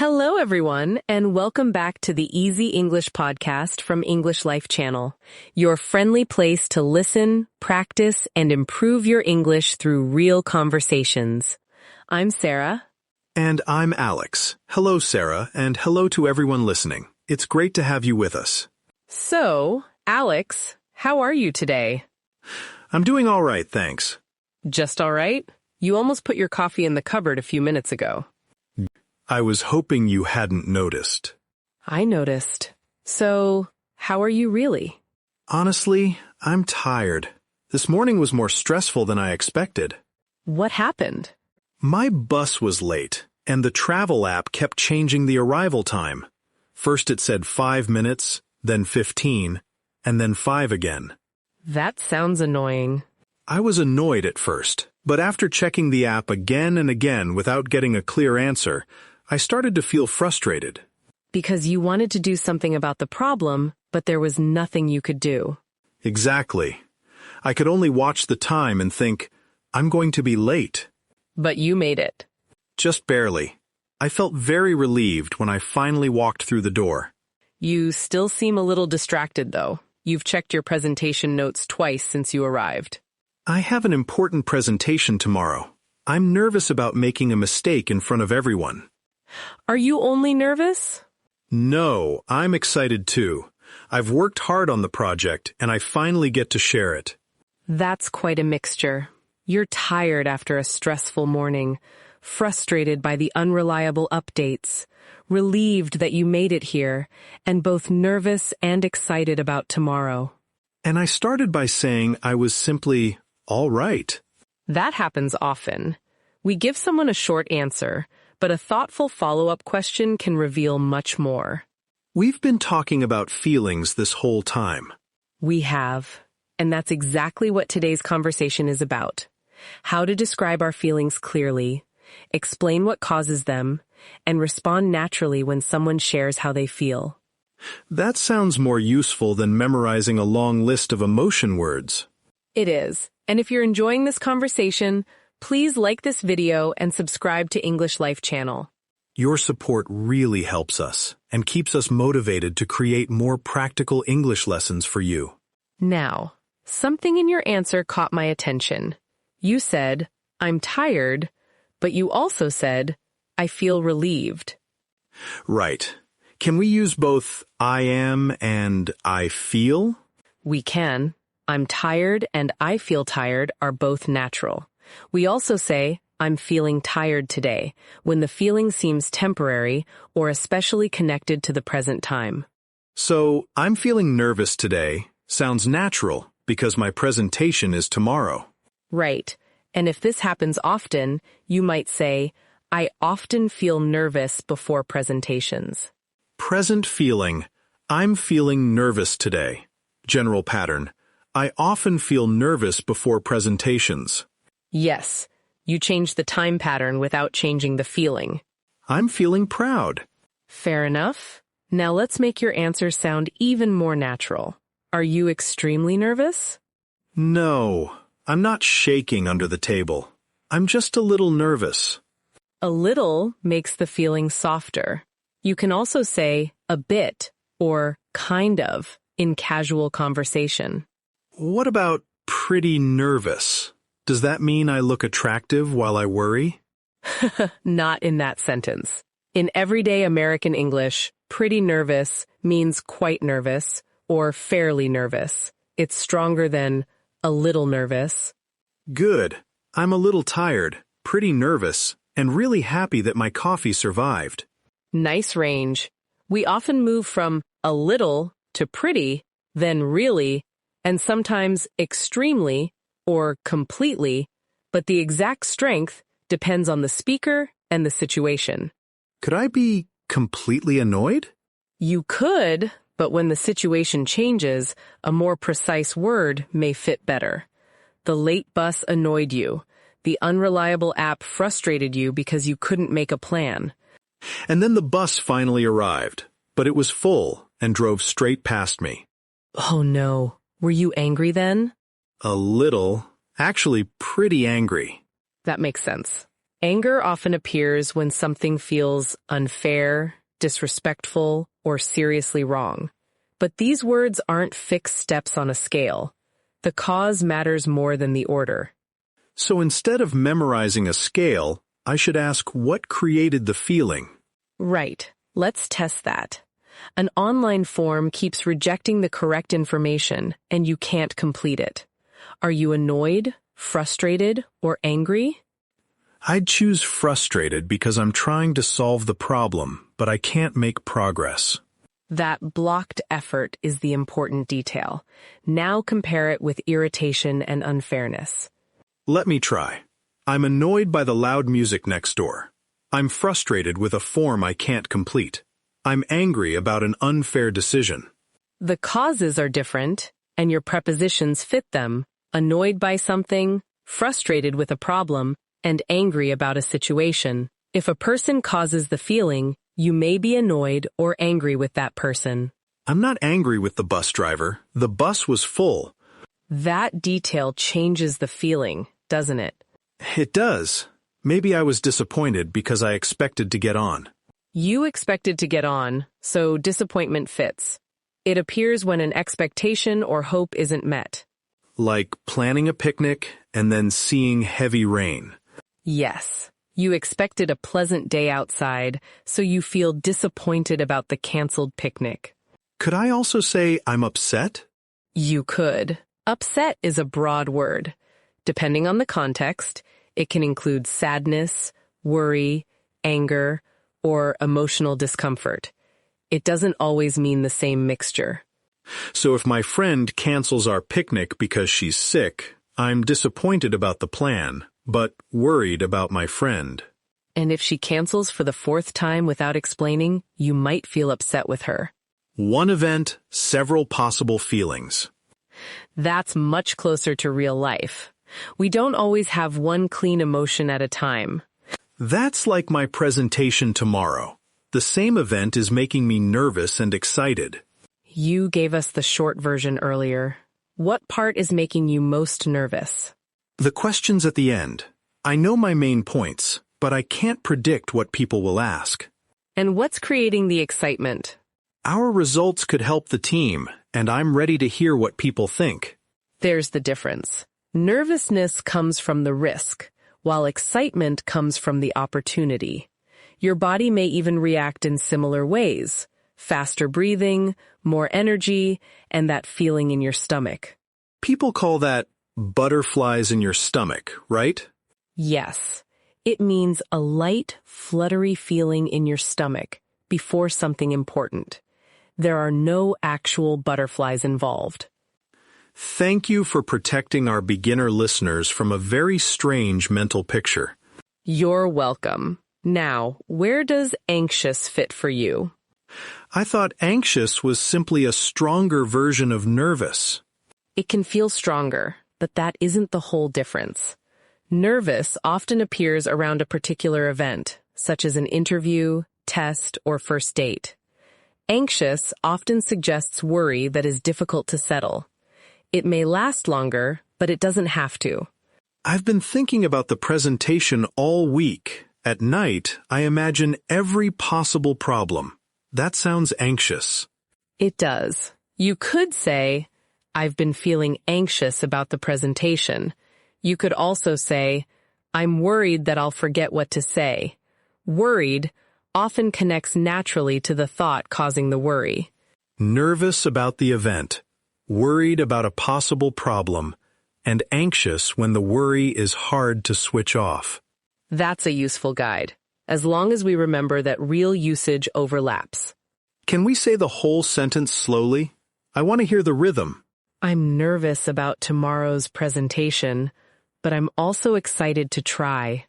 Hello, everyone, and welcome back to the Easy English podcast from English Life Channel, your friendly place to listen, practice, and improve your English through real conversations. I'm Sarah. And I'm Alex. Hello, Sarah, and hello to everyone listening. It's great to have you with us. So, Alex, how are you today? I'm doing all right, thanks. Just all right? You almost put your coffee in the cupboard a few minutes ago. I was hoping you hadn't noticed. I noticed. So, how are you really? Honestly, I'm tired. This morning was more stressful than I expected. What happened? My bus was late, and the travel app kept changing the arrival time. First it said 5 minutes, then 15, and then 5 again. That sounds annoying. I was annoyed at first, but after checking the app again and again without getting a clear answer, I started to feel frustrated. Because you wanted to do something about the problem, but there was nothing you could do. Exactly. I could only watch the time and think, I'm going to be late. But you made it. Just barely. I felt very relieved when I finally walked through the door. You still seem a little distracted, though. You've checked your presentation notes twice since you arrived. I have an important presentation tomorrow. I'm nervous about making a mistake in front of everyone. Are you only nervous? No, I'm excited too. I've worked hard on the project, and I finally get to share it. That's quite a mixture. You're tired after a stressful morning, frustrated by the unreliable updates, relieved that you made it here, and both nervous and excited about tomorrow. And I started by saying I was simply all right. That happens often. We give someone a short answer, but a thoughtful follow-up question can reveal much more. We've been talking about feelings this whole time. We have, and that's exactly what today's conversation is about. How to describe our feelings clearly, explain what causes them, and respond naturally when someone shares how they feel. That sounds more useful than memorizing a long list of emotion words. It is, and if you're enjoying this conversation, please like this video and subscribe to English Life Channel. Your support really helps us and keeps us motivated to create more practical English lessons for you. Now, something in your answer caught my attention. You said, I'm tired, but you also said, I feel relieved. Right. Can we use both I am and I feel? We can. I'm tired and I feel tired are both natural. We also say, I'm feeling tired today, when the feeling seems temporary or especially connected to the present time. So, I'm feeling nervous today sounds natural because my presentation is tomorrow. Right. And if this happens often, you might say, I often feel nervous before presentations. Present feeling. I'm feeling nervous today. General pattern. I often feel nervous before presentations. Yes, you changed the time pattern without changing the feeling. I'm feeling proud. Fair enough. Now let's make your answer sound even more natural. Are you extremely nervous? No, I'm not shaking under the table. I'm just a little nervous. A little makes the feeling softer. You can also say a bit or kind of in casual conversation. What about pretty nervous? Does that mean I look attractive while I worry? Not in that sentence. In everyday American English, pretty nervous means quite nervous or fairly nervous. It's stronger than a little nervous. Good. I'm a little tired, pretty nervous, and really happy that my coffee survived. Nice range. We often move from a little to pretty, then really, and sometimes extremely or completely, but the exact strength depends on the speaker and the situation. Could I be completely annoyed? You could, but when the situation changes, a more precise word may fit better. The late bus annoyed you. The unreliable app frustrated you because you couldn't make a plan. And then the bus finally arrived, but it was full and drove straight past me. Oh no, were you angry then? A little, actually pretty angry. That makes sense. Anger often appears when something feels unfair, disrespectful, or seriously wrong. But these words aren't fixed steps on a scale. The cause matters more than the order. So instead of memorizing a scale, I should ask what created the feeling. Right. Let's test that. An online form keeps rejecting the correct information, and you can't complete it. Are you annoyed, frustrated, or angry? I'd choose frustrated because I'm trying to solve the problem, but I can't make progress. That blocked effort is the important detail. Now compare it with irritation and unfairness. Let me try. I'm annoyed by the loud music next door. I'm frustrated with a form I can't complete. I'm angry about an unfair decision. The causes are different, and your prepositions fit them. Annoyed by something, frustrated with a problem, and angry about a situation. If a person causes the feeling, you may be annoyed or angry with that person. I'm not angry with the bus driver. The bus was full. That detail changes the feeling, doesn't it? It does. Maybe I was disappointed because I expected to get on. You expected to get on, so disappointment fits. It appears when an expectation or hope isn't met. Like planning a picnic and then seeing heavy rain. Yes. You expected a pleasant day outside, so you feel disappointed about the canceled picnic. Could I also say I'm upset? You could. Upset is a broad word. Depending on the context, it can include sadness, worry, anger, or emotional discomfort. It doesn't always mean the same mixture. So if my friend cancels our picnic because she's sick, I'm disappointed about the plan, but worried about my friend. And if she cancels for the 4th time without explaining, you might feel upset with her. One event, several possible feelings. That's much closer to real life. We don't always have one clean emotion at a time. That's like my presentation tomorrow. The same event is making me nervous and excited. You gave us the short version earlier. What part is making you most nervous? The questions at the end. I know my main points, but I can't predict what people will ask. And what's creating the excitement? Our results could help the team, and I'm ready to hear what people think. There's the difference. Nervousness comes from the risk, while excitement comes from the opportunity. Your body may even react in similar ways. Faster breathing, more energy, and that feeling in your stomach. People call that butterflies in your stomach, right? Yes. It means a light, fluttery feeling in your stomach before something important. There are no actual butterflies involved. Thank you for protecting our beginner listeners from a very strange mental picture. You're welcome. Now, where does anxious fit for you? I thought anxious was simply a stronger version of nervous. It can feel stronger, but that isn't the whole difference. Nervous often appears around a particular event, such as an interview, test, or first date. Anxious often suggests worry that is difficult to settle. It may last longer, but it doesn't have to. I've been thinking about the presentation all week. At night, I imagine every possible problem. That sounds anxious. It does. You could say, I've been feeling anxious about the presentation. You could also say, I'm worried that I'll forget what to say. Worried often connects naturally to the thought causing the worry. Nervous about the event, worried about a possible problem, and anxious when the worry is hard to switch off. That's a useful guide, as long as we remember that real usage overlaps. Can we say the whole sentence slowly? I want to hear the rhythm. I'm nervous about tomorrow's presentation, but I'm also excited to try.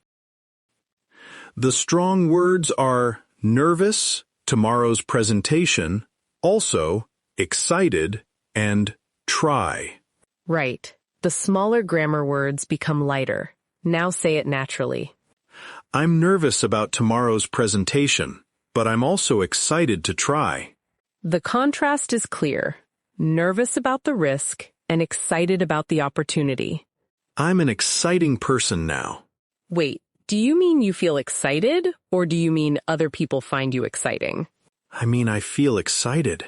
The strong words are nervous, tomorrow's presentation, also excited, and try. Right. The smaller grammar words become lighter. Now say it naturally. I'm nervous about tomorrow's presentation, but I'm also excited to try. The contrast is clear. Nervous about the risk and excited about the opportunity. I'm an exciting person now. Wait, Do you mean you feel excited, or do you mean other people find you exciting? I mean, I feel excited.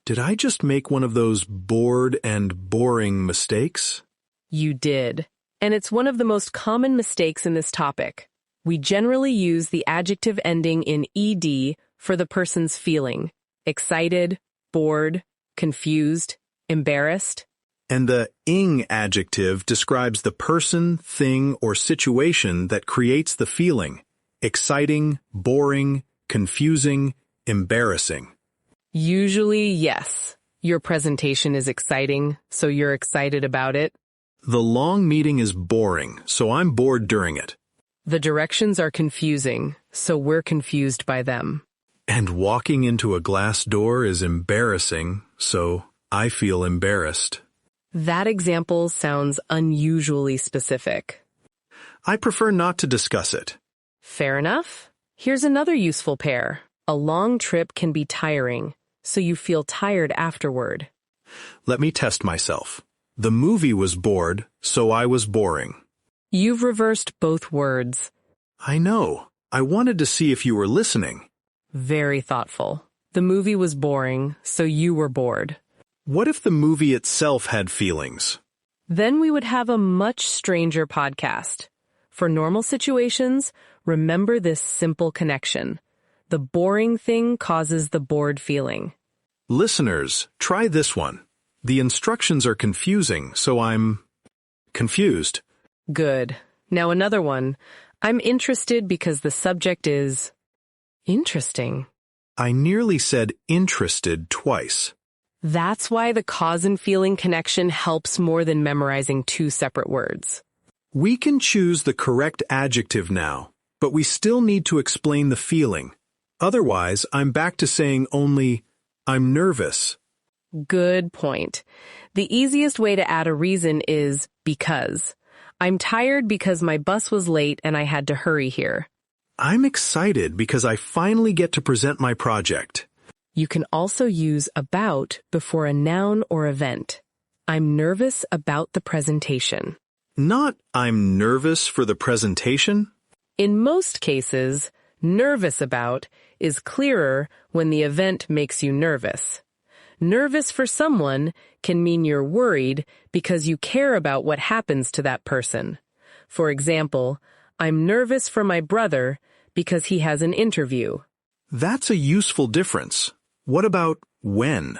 Did I just make one of those bored and boring mistakes? You did. And it's one of the most common mistakes in this topic. We generally use the adjective ending in ed for the person's feeling. Excited, bored, confused, embarrassed. And the ing adjective describes the person, thing, or situation that creates the feeling. Exciting, boring, confusing, embarrassing. Usually, yes. Your presentation is exciting, so you're excited about it. The long meeting is boring, so I'm bored during it. The directions are confusing, so we're confused by them. And walking into a glass door is embarrassing, so I feel embarrassed. That example sounds unusually specific. I prefer not to discuss it. Fair enough. Here's another useful pair. A long trip can be tiring, so you feel tired afterward. Let me test myself. The movie was bored, so I was boring. You've reversed both words. I know. I wanted to see if you were listening. Very thoughtful. The movie was boring, so you were bored. What if the movie itself had feelings? Then we would have a much stranger podcast. For normal situations, remember this simple connection. The boring thing causes the bored feeling. Listeners, try this one. The instructions are confusing, so I'm confused. Good. Now another one. I'm interested because the subject is interesting. I nearly said interested twice. That's why the cause and feeling connection helps more than memorizing two separate words. We can choose the correct adjective now, but we still need to explain the feeling. Otherwise, I'm back to saying only, I'm nervous. Good point. The easiest way to add a reason is because. I'm tired because my bus was late and I had to hurry here. I'm excited because I finally get to present my project. You can also use about before a noun or event. I'm nervous about the presentation. Not, I'm nervous for the presentation. In most cases, nervous about is clearer when the event makes you nervous. Nervous for someone can mean you're worried because you care about what happens to that person. For example, I'm nervous for my brother because he has an interview. That's a useful difference. What about when?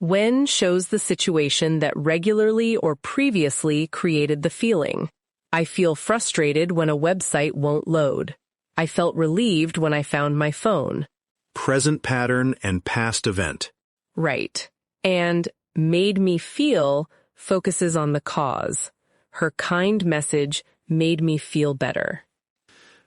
When shows the situation that regularly or previously created the feeling. I feel frustrated when a website won't load. I felt relieved when I found my phone. Present pattern and past event. Right. And made me feel focuses on the cause. Her kind message made me feel better.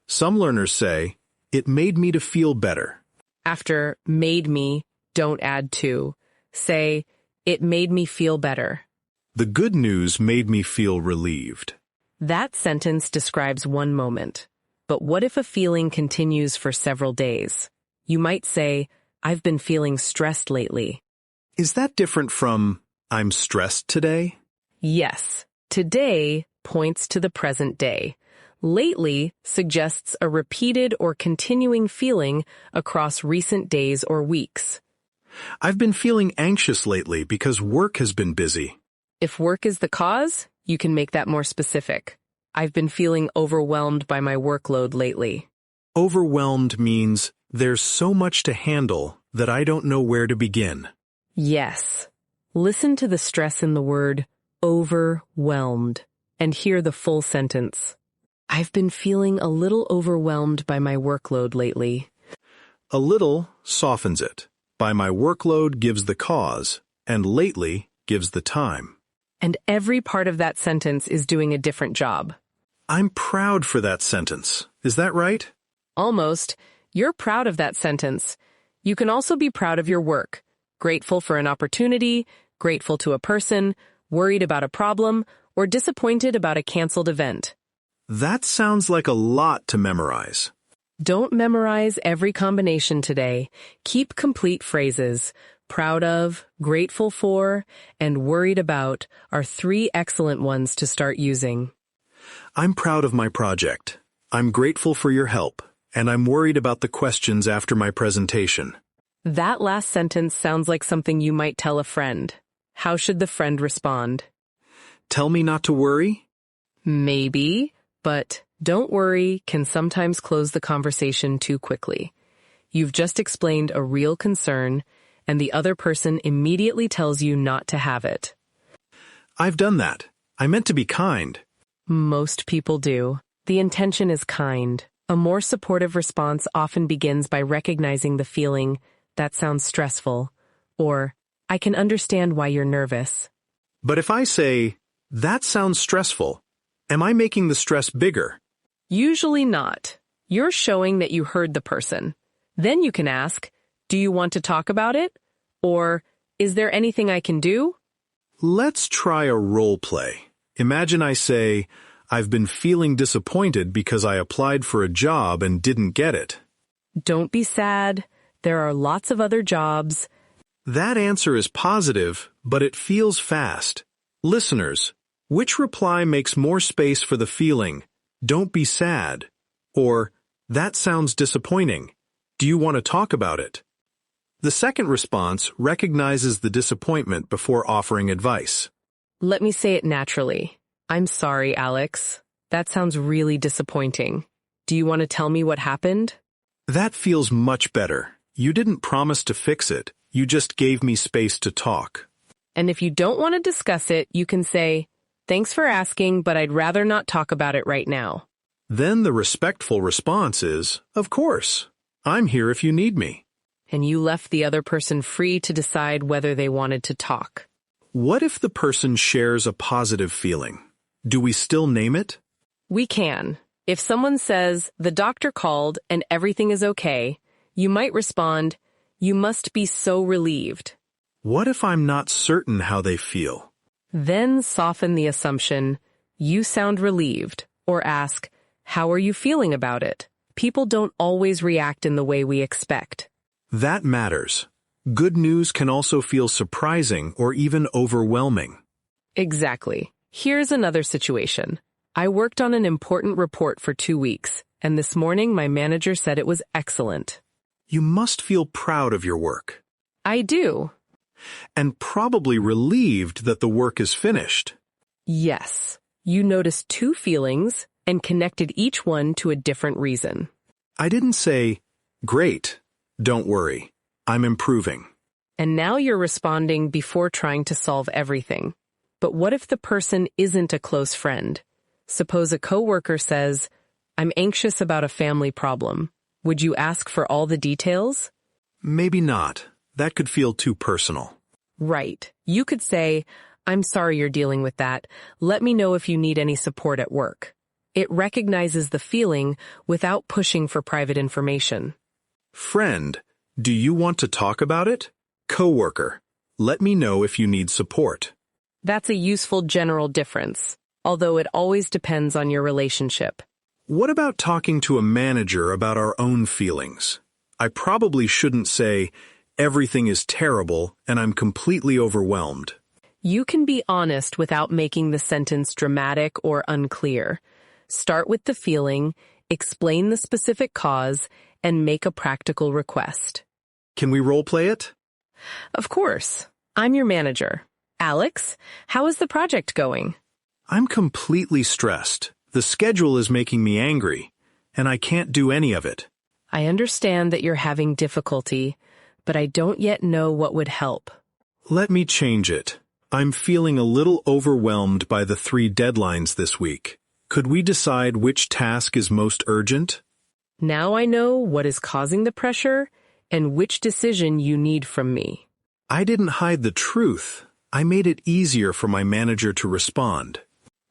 Some learners say, it made me to feel better. After made me, don't add to. Say, it made me feel better. The good news made me feel relieved. That sentence describes one moment. But what if a feeling continues for several days? You might say, I've been feeling stressed lately. Is that different from, I'm stressed today? Yes. Today points to the present day. Lately suggests a repeated or continuing feeling across recent days or weeks. I've been feeling anxious lately because work has been busy. If work is the cause, you can make that more specific. I've been feeling overwhelmed by my workload lately. Overwhelmed means there's so much to handle that I don't know where to begin. Yes. Listen to the stress in the word overwhelmed and hear the full sentence. I've been feeling a little overwhelmed by my workload lately. A little softens it. By my workload gives the cause, and lately gives the time. And every part of that sentence is doing a different job. I'm proud for that sentence. Is that right? Almost. You're proud of that sentence. You can also be proud of your work. Grateful for an opportunity, grateful to a person, worried about a problem, or disappointed about a canceled event. That sounds like a lot to memorize. Don't memorize every combination today. Keep complete phrases. Proud of, grateful for, and worried about are 3 excellent ones to start using. I'm proud of my project. I'm grateful for your help, and I'm worried about the questions after my presentation. That last sentence sounds like something you might tell a friend. How should the friend respond? Tell me not to worry? Maybe, but don't worry can sometimes close the conversation too quickly. You've just explained a real concern, and the other person immediately tells you not to have it. I've done that. I meant to be kind. Most people do. The intention is kind. A more supportive response often begins by recognizing the feeling, "That sounds stressful," or "I can understand why you're nervous." But if I say, "That sounds stressful," am I making the stress bigger? Usually not. You're showing that you heard the person. Then you can ask, "Do you want to talk about it?" Or, "Is there anything I can do?" Let's try a role play. Imagine I say, "I've been feeling disappointed because I applied for a job and didn't get it." Don't be sad. There are lots of other jobs. That answer is positive, but it feels fast. Listeners, which reply makes more space for the feeling, "Don't be sad," or "That sounds disappointing. Do you want to talk about it?" The second response recognizes the disappointment before offering advice. Let me say it naturally. "I'm sorry, Alex. That sounds really disappointing. Do you want to tell me what happened?" That feels much better. You didn't promise to fix it. You just gave me space to talk. And if you don't want to discuss it, you can say, "Thanks for asking, but I'd rather not talk about it right now." Then the respectful response is, "Of course. I'm here if you need me." And you left the other person free to decide whether they wanted to talk. What if the person shares a positive feeling? Do we still name it? We can. If someone says, "The doctor called and everything is okay," you might respond, "You must be so relieved." What if I'm not certain how they feel? Then soften the assumption, "You sound relieved," or ask, "How are you feeling about it?" People don't always react in the way we expect. That matters. Good news can also feel surprising or even overwhelming. Exactly. Here's another situation. I worked on an important report for 2 weeks, and this morning my manager said it was excellent. You must feel proud of your work. I do. And probably relieved that the work is finished. Yes. You noticed 2 feelings and connected each one to a different reason. I didn't say, "Great, don't worry, I'm improving." And now you're responding before trying to solve everything. But what if the person isn't a close friend? Suppose a coworker says, "I'm anxious about a family problem." Would you ask for all the details? Maybe not. That could feel too personal. Right. You could say, "I'm sorry you're dealing with that. Let me know if you need any support at work." It recognizes the feeling without pushing for private information. Friend, do you want to talk about it? Coworker, let me know if you need support. That's a useful general difference, although it always depends on your relationship. What about talking to a manager about our own feelings? I probably shouldn't say, "Everything is terrible and I'm completely overwhelmed." You can be honest without making the sentence dramatic or unclear. Start with the feeling, explain the specific cause, and make a practical request. Can we role play it? Of course. I'm your manager. Alex, how is the project going? I'm completely stressed. The schedule is making me angry, and I can't do any of it. I understand that you're having difficulty, but I don't yet know what would help. Let me change it. I'm feeling a little overwhelmed by the 3 deadlines this week. Could we decide which task is most urgent? Now I know what is causing the pressure and which decision you need from me. I didn't hide the truth. I made it easier for my manager to respond.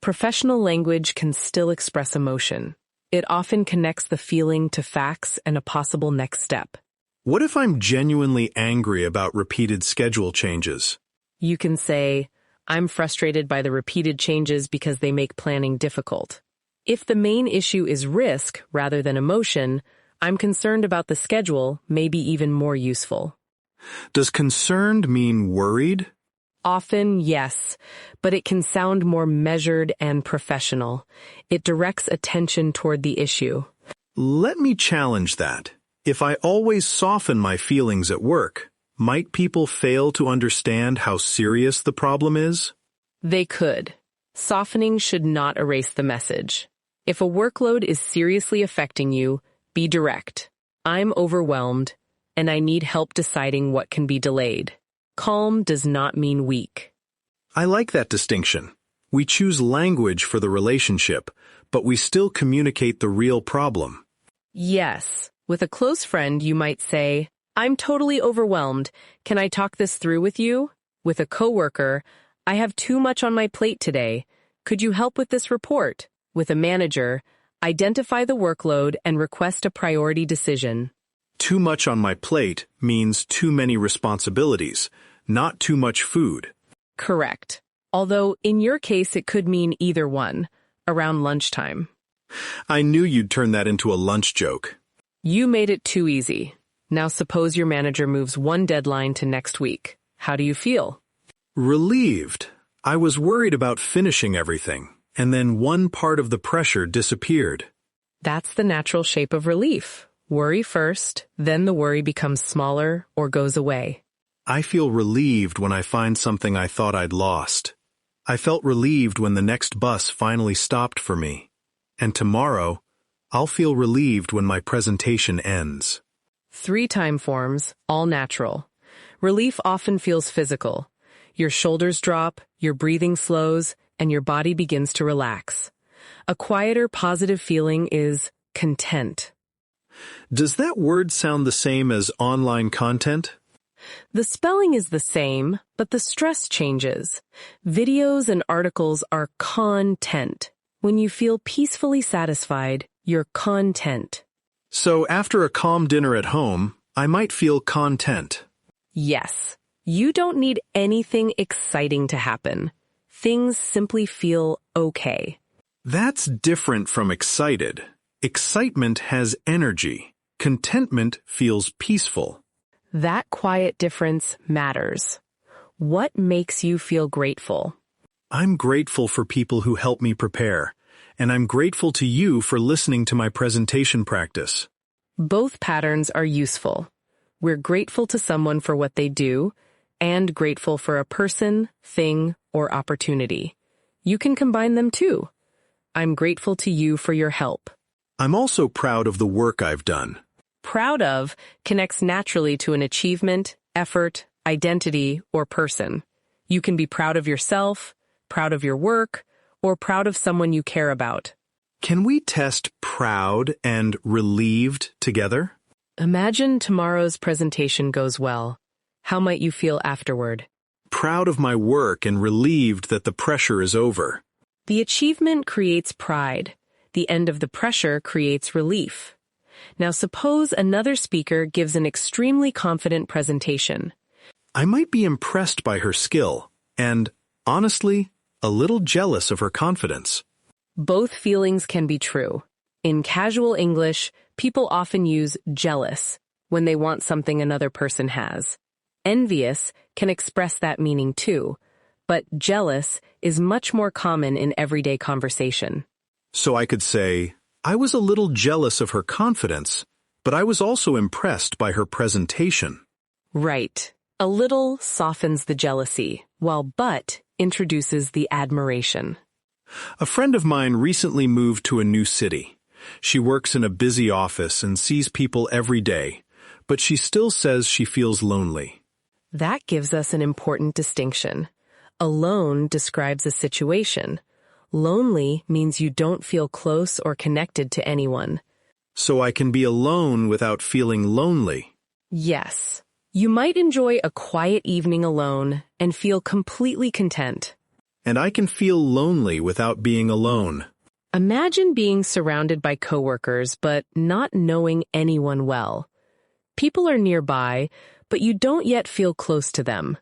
Professional language can still express emotion. It often connects the feeling to facts and a possible next step. What if I'm genuinely angry about repeated schedule changes? You can say, "I'm frustrated by the repeated changes because they make planning difficult." If the main issue is risk rather than emotion, "I'm concerned about the schedule" may be even more useful. Does concerned mean worried? Often, yes, but it can sound more measured and professional. It directs attention toward the issue. Let me challenge that. If I always soften my feelings at work, might people fail to understand how serious the problem is? They could. Softening should not erase the message. If a workload is seriously affecting you, be direct. I'm overwhelmed, and I need help deciding what can be delayed. Calm does not mean weak. I like that distinction. We choose language for the relationship, but we still communicate the real problem. Yes. With a close friend, you might say, I'm totally overwhelmed. Can I talk this through with you? With a coworker, I have too much on my plate today. Could you help with this report? With a manager, identify the workload and request a priority decision. Too much on my plate means too many responsibilities, not too much food. Correct. Although, in your case, it could mean either one, around lunchtime. I knew you'd turn that into a lunch joke. You made it too easy. Now suppose your manager moves one deadline to next week. How do you feel? Relieved. I was worried about finishing everything, and then one part of the pressure disappeared. That's the natural shape of relief. Worry first, then the worry becomes smaller or goes away. I feel relieved when I find something I thought I'd lost. I felt relieved when the next bus finally stopped for me. And tomorrow, I'll feel relieved when my presentation ends. 3 time forms, all natural. Relief often feels physical. Your shoulders drop, your breathing slows, and your body begins to relax. A quieter, positive feeling is content. Does that word sound the same as online content? The spelling is the same, but the stress changes. Videos and articles are content. When you feel peacefully satisfied, you're content. So after a calm dinner at home, I might feel content. Yes. You don't need anything exciting to happen. Things simply feel okay. That's different from excited. Excitement has energy. Contentment feels peaceful. That quiet difference matters. What makes you feel grateful? I'm grateful for people who help me prepare, and I'm grateful to you for listening to my presentation practice. Both patterns are useful. We're grateful to someone for what they do, and grateful for a person, thing, or opportunity. You can combine them too. I'm grateful to you for your help. I'm also proud of the work I've done. Proud of connects naturally to an achievement, effort, identity, or person. You can be proud of yourself, proud of your work, or proud of someone you care about. Can we test proud and relieved together? Imagine tomorrow's presentation goes well. How might you feel afterward? Proud of my work and relieved that the pressure is over. The achievement creates pride. The end of the pressure creates relief. Now suppose another speaker gives an extremely confident presentation. I might be impressed by her skill, and, honestly, a little jealous of her confidence. Both feelings can be true. In casual English, people often use jealous when they want something another person has. Envious can express that meaning too, but jealous is much more common in everyday conversation. So I could say, I was a little jealous of her confidence, but I was also impressed by her presentation. Right. A little softens the jealousy, while but introduces the admiration. A friend of mine recently moved to a new city. She works in a busy office and sees people every day, but she still says she feels lonely. That gives us an important distinction. Alone describes a situation. Lonely means you don't feel close or connected to anyone. So I can be alone without feeling lonely. Yes. You might enjoy a quiet evening alone and feel completely content. And I can feel lonely without being alone. Imagine being surrounded by coworkers but not knowing anyone well. People are nearby, but you don't yet feel close to them.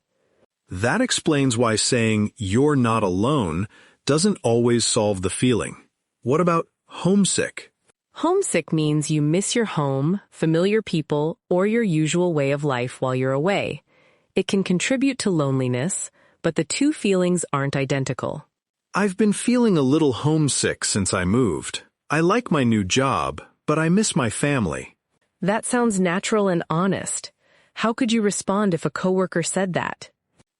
That explains why saying you're not alone doesn't always solve the feeling. What about homesick? Homesick means you miss your home, familiar people, or your usual way of life while you're away. It can contribute to loneliness, but the two feelings aren't identical. I've been feeling a little homesick since I moved. I like my new job, but I miss my family. That sounds natural and honest. How could you respond if a coworker said that?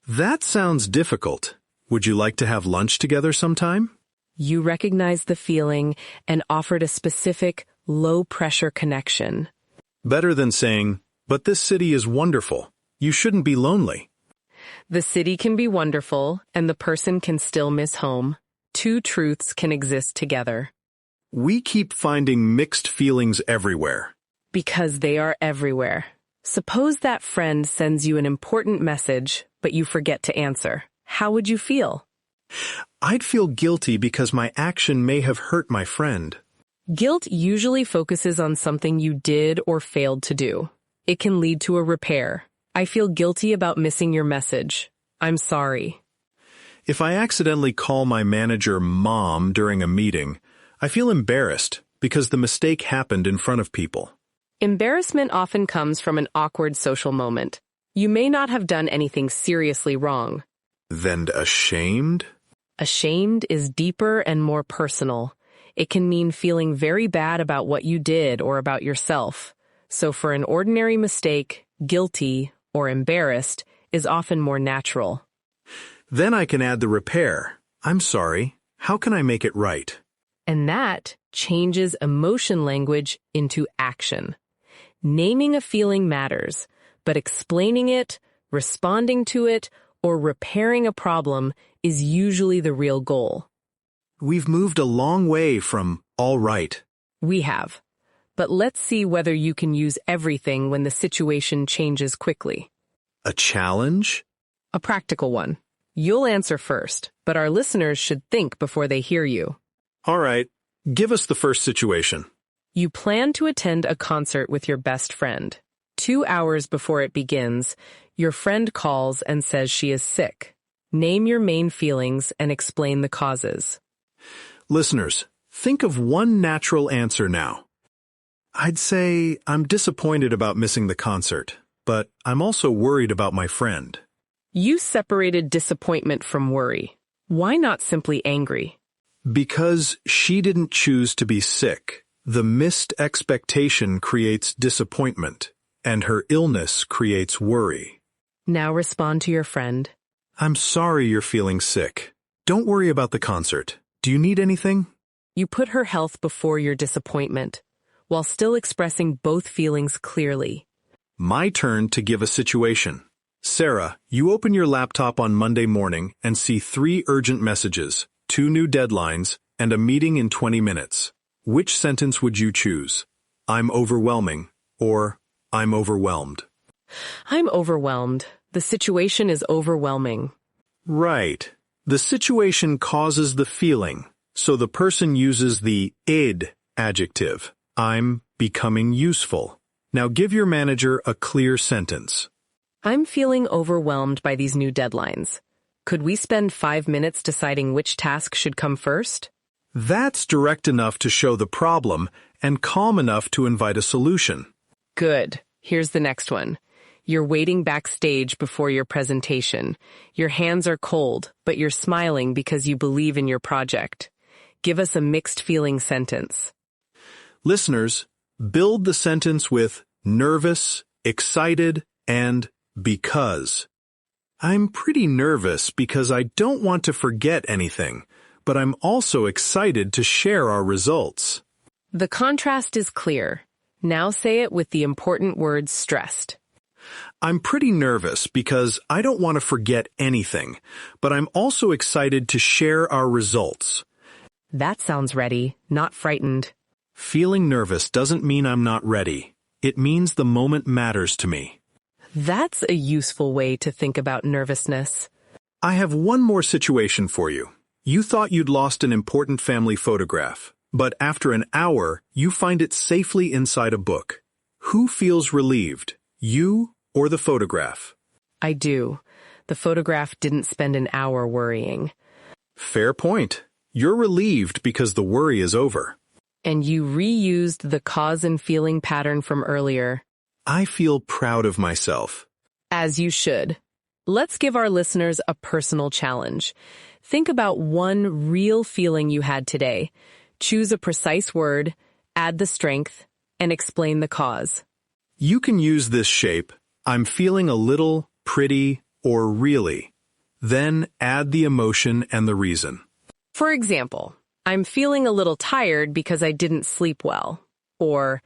That sounds difficult. Would you like to have lunch together sometime? You recognized the feeling and offered a specific, low-pressure connection. Better than saying, "But this city is wonderful. You shouldn't be lonely." The city can be wonderful, and the person can still miss home. Two truths can exist together. We keep finding mixed feelings everywhere. Because they are everywhere. Suppose that friend sends you an important message, but you forget to answer. How would you feel? I'd feel guilty because my action may have hurt my friend. Guilt usually focuses on something you did or failed to do. It can lead to a repair. I feel guilty about missing your message. I'm sorry. If I accidentally call my manager Mom during a meeting, I feel embarrassed because the mistake happened in front of people. Embarrassment often comes from an awkward social moment. You may not have done anything seriously wrong. Then ashamed? Ashamed is deeper and more personal. It can mean feeling very bad about what you did or about yourself. So for an ordinary mistake, guilty or embarrassed is often more natural. Then I can add the repair. I'm sorry. How can I make it right? And that changes emotion language into action. Naming a feeling matters, but explaining it, responding to it, or repairing a problem is usually the real goal. We've moved a long way from all right. We have. But let's see whether you can use everything when the situation changes quickly. A challenge? A practical one. You'll answer first, but our listeners should think before they hear you. All right. Give us the first situation. You plan to attend a concert with your best friend. 2 hours before it begins, your friend calls and says she is sick. Name your main feelings and explain the causes. Listeners, think of one natural answer now. I'd say I'm disappointed about missing the concert, but I'm also worried about my friend. You separated disappointment from worry. Why not simply angry? Because she didn't choose to be sick. The missed expectation creates disappointment, and her illness creates worry. Now respond to your friend. I'm sorry you're feeling sick. Don't worry about the concert. Do you need anything? You put her health before your disappointment, while still expressing both feelings clearly. My turn to give a situation. Sarah, you open your laptop on Monday morning and see 3 urgent messages, 2 new deadlines, and a meeting in 20 minutes. Which sentence would you choose? I'm overwhelming, or I'm overwhelmed. I'm overwhelmed. The situation is overwhelming. Right. The situation causes the feeling, so the person uses the id adjective. I'm becoming useful. Now give your manager a clear sentence. I'm feeling overwhelmed by these new deadlines. Could we spend 5 minutes deciding which task should come first? That's direct enough to show the problem and calm enough to invite a solution. Good. Here's the next one. You're waiting backstage before your presentation. Your hands are cold, but you're smiling because you believe in your project. Give us a mixed feeling sentence. Listeners, build the sentence with nervous, excited, and because. I'm pretty nervous because I don't want to forget anything, but I'm also excited to share our results. The contrast is clear. Now say it with the important words stressed. I'm pretty nervous because I don't want to forget anything, but I'm also excited to share our results. That sounds ready, not frightened. Feeling nervous doesn't mean I'm not ready. It means the moment matters to me. That's a useful way to think about nervousness. I have one more situation for you. You thought you'd lost an important family photograph, but after an hour, you find it safely inside a book. Who feels relieved, you or the photograph? I do. The photograph didn't spend an hour worrying. Fair point. You're relieved because the worry is over. And you reused the cause and feeling pattern from earlier. I feel proud of myself. As you should. let's give our listeners a personal challenge. Think about one real feeling you had today. Choose a precise word, add the strength, and explain the cause. You can use this shape, I'm feeling a little, pretty, or really. Then add the emotion and the reason. For example, I'm feeling a little tired because I didn't sleep well. Or,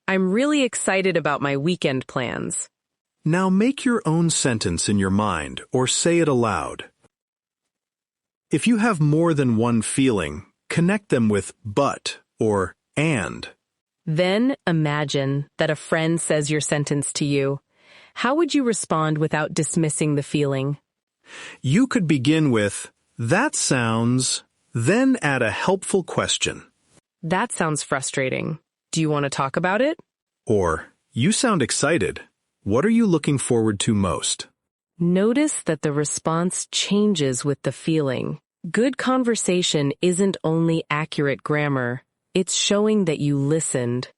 I'm really excited about my weekend plans. Now make your own sentence in your mind or say it aloud. If you have more than one feeling, connect them with but or and. Then imagine that a friend says your sentence to you. How would you respond without dismissing the feeling? You could begin with, that sounds, then add a helpful question. That sounds frustrating. Do you want to talk about it? Or, you sound excited. What are you looking forward to most? Notice that the response changes with the feeling. Good conversation isn't only accurate grammar, it's showing that you listened.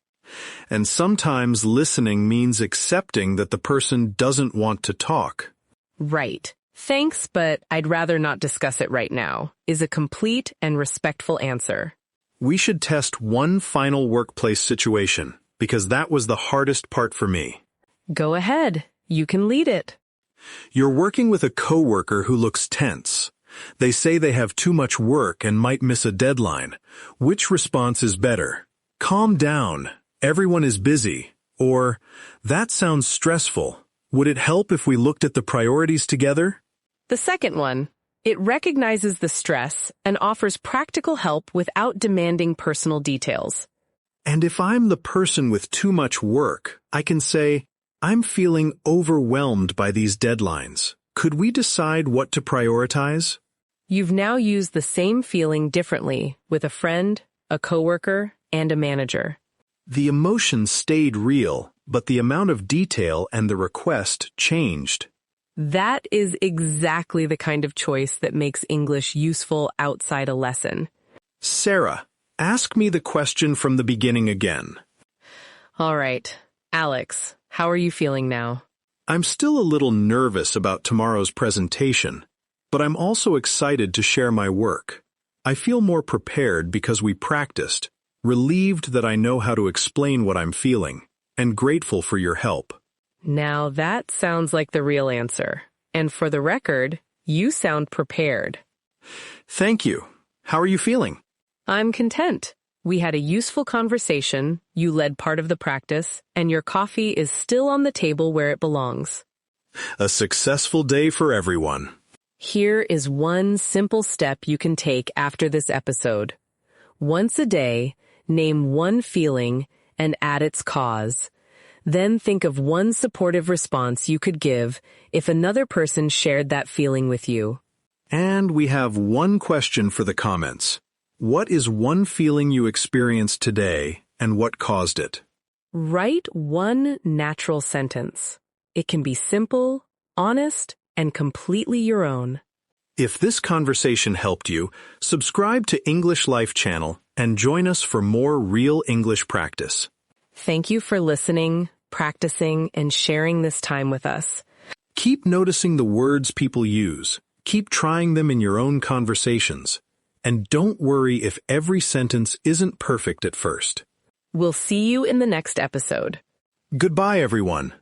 And sometimes listening means accepting that the person doesn't want to talk. Right. Thanks, but I'd rather not discuss it right now, is a complete and respectful answer. We should test one final workplace situation, because that was the hardest part for me. Go ahead. You can lead it. You're working with a coworker who looks tense. They say they have too much work and might miss a deadline. Which response is better? Calm down. Everyone is busy. Or, that sounds stressful. Would it help if we looked at the priorities together? The second one. It recognizes the stress and offers practical help without demanding personal details. And if I'm the person with too much work, I can say, I'm feeling overwhelmed by these deadlines. Could we decide what to prioritize? You've now used the same feeling differently with a friend, a coworker, and a manager. The emotion stayed real, but the amount of detail and the request changed. That is exactly the kind of choice that makes English useful outside a lesson. Sarah, ask me the question from the beginning again. All right. Alex, how are you feeling now? I'm still a little nervous about tomorrow's presentation, but I'm also excited to share my work. I feel more prepared because we practiced, relieved that I know how to explain what I'm feeling, and grateful for your help. Now that sounds like the real answer. And for the record, you sound prepared. Thank you. How are you feeling? I'm content. We had a useful conversation, you led part of the practice, and your coffee is still on the table where it belongs. A successful day for everyone. Here is one simple step you can take after this episode. Once a day, name one feeling and add its cause. Then think of one supportive response you could give if another person shared that feeling with you. And we have one question for the comments. What is one feeling you experienced today and what caused it? Write one natural sentence. It can be simple, honest, and completely your own. If this conversation helped you, subscribe to English Life channel and join us for more real English practice. Thank you for listening, practicing, and sharing this time with us. Keep noticing the words people use. Keep trying them in your own conversations. And don't worry if every sentence isn't perfect at first. We'll see you in the next episode. Goodbye, everyone.